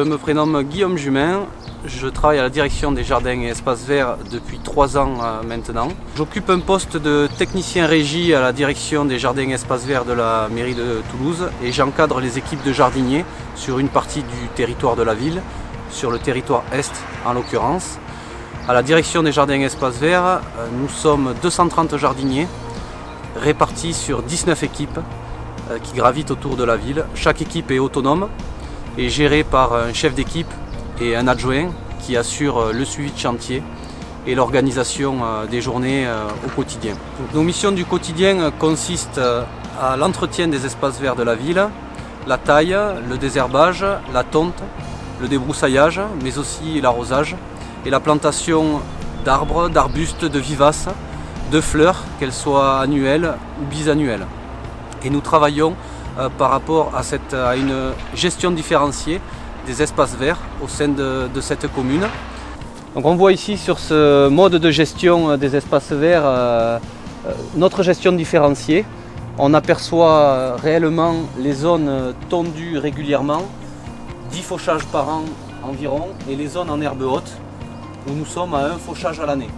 me prénomme Guillaume Jumin, je travaille à la direction des jardins et espaces verts depuis 3 ans maintenant. J'occupe un poste de technicien régie à la direction des jardins et espaces verts de la mairie de Toulouse et j'encadre les équipes de jardiniers sur une partie du territoire de la ville, sur le territoire Est en l'occurrence. À la direction des jardins et espaces verts, nous sommes 230 jardiniers répartis sur 19 équipes qui gravitent autour de la ville. Chaque équipe est autonome et gérée par un chef d'équipe et un adjoint qui assure le suivi de chantier et l'organisation des journées au quotidien. Donc, nos missions du quotidien consistent à l'entretien des espaces verts de la ville, la taille, le désherbage, la tonte, le débroussaillage, mais aussi l'arrosage et la plantation d'arbres, d'arbustes, de vivaces, de fleurs, qu'elles soient annuelles ou bisannuelles. Et nous travaillons par rapport à une gestion différenciée des espaces verts au sein de cette commune. Donc on voit ici sur ce mode de gestion des espaces verts notre gestion différenciée. On aperçoit réellement les zones tondues régulièrement, 10 fauchages par an environ, et les zones en herbe haute où nous sommes à 1 fauchage à l'année.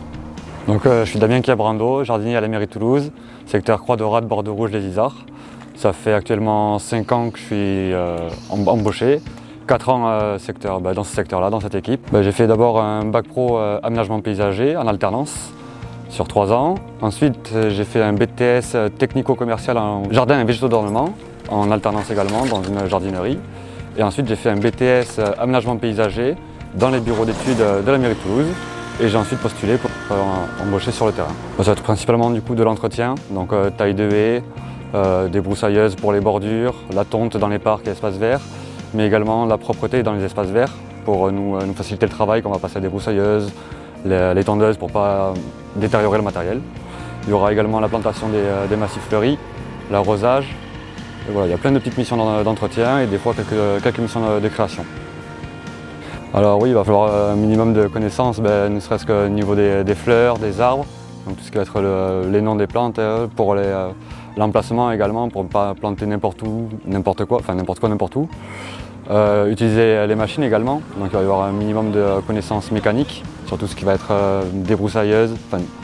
Donc je suis Damien Chiabrando, jardinier à la mairie de Toulouse, secteur Croix de Rade, Bordeaux Rouge, les Isards. Ça fait actuellement 5 ans que je suis embauché, 4 ans dans ce secteur-là, dans cette équipe. J'ai fait d'abord un bac pro aménagement paysager en alternance sur 3 ans. Ensuite j'ai fait un BTS technico-commercial en jardin et végétaux d'ornement, en alternance également dans une jardinerie. Et ensuite j'ai fait un BTS aménagement paysager dans les bureaux d'études de la mairie de Toulouse. Et j'ai ensuite postulé pour embaucher sur le terrain. Ça va être principalement du coup de l'entretien, donc taille de haies, des broussailleuses pour les bordures, la tonte dans les parcs et espaces verts, mais également la propreté dans les espaces verts pour nous faciliter le travail quand on va passer à des broussailleuses, les tondeuses pour ne pas détériorer le matériel. Il y aura également la plantation des massifs fleuris, l'arrosage. Voilà, il y a plein de petites missions d'entretien et des fois quelques missions de création. Alors oui, il va falloir un minimum de connaissances, ne serait-ce qu'au niveau des fleurs, des arbres, donc tout ce qui va être les noms des plantes, pour l'emplacement également, pour ne pas planter n'importe où, n'importe quoi, n'importe où. Utiliser les machines également, donc il va y avoir un minimum de connaissances mécaniques, sur tout ce qui va être débroussailleuse,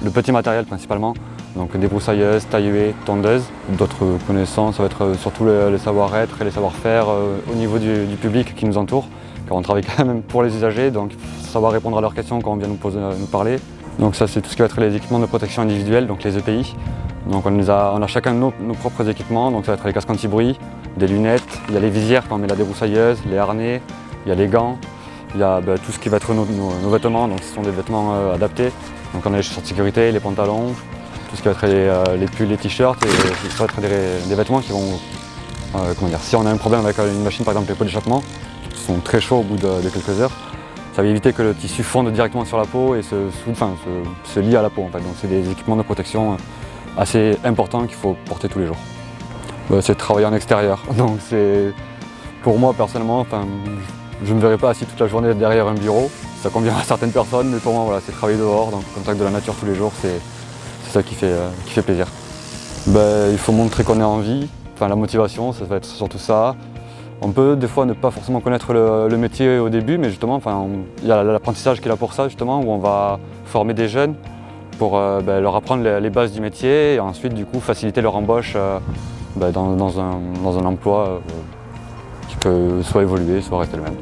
le petit matériel principalement, donc débroussailleuse, taille-huée, tondeuse. D'autres connaissances, ça va être surtout le savoir-être et les savoir-faire au niveau du public qui nous entoure. Car on travaille quand même pour les usagers, donc savoir répondre à leurs questions quand on vient nous parler. Donc ça c'est tout ce qui va être les équipements de protection individuelle, donc les EPI. Donc on a chacun nos propres équipements, donc ça va être les casques anti-bruit, des lunettes, il y a les visières quand on met la débroussailleuse, les harnais, il y a les gants, il y a tout ce qui va être nos vêtements, donc ce sont des vêtements adaptés. Donc on a les chaussures de sécurité, les pantalons, tout ce qui va être les pulls, les t-shirts, et ça va être des vêtements qui vont, si on a un problème avec une machine par exemple les pots d'échappement, sont très chauds au bout de quelques heures. Ça va éviter que le tissu fonde directement sur la peau et se lie à la peau en fait. Donc c'est des équipements de protection assez importants qu'il faut porter tous les jours. C'est de travailler en extérieur. Donc pour moi personnellement, je ne me verrai pas assis toute la journée derrière un bureau. Ça convient à certaines personnes, mais pour moi voilà, c'est travailler dehors, donc au contact de la nature tous les jours, c'est ça qui fait plaisir. Il faut montrer qu'on est en vie, la motivation, ça va être surtout ça. On peut des fois ne pas forcément connaître le métier au début, mais justement, il y a l'apprentissage qui est là pour ça, justement, où on va former des jeunes pour leur apprendre les bases du métier et ensuite, du coup, faciliter leur embauche dans un emploi qui peut soit évoluer, soit rester le même.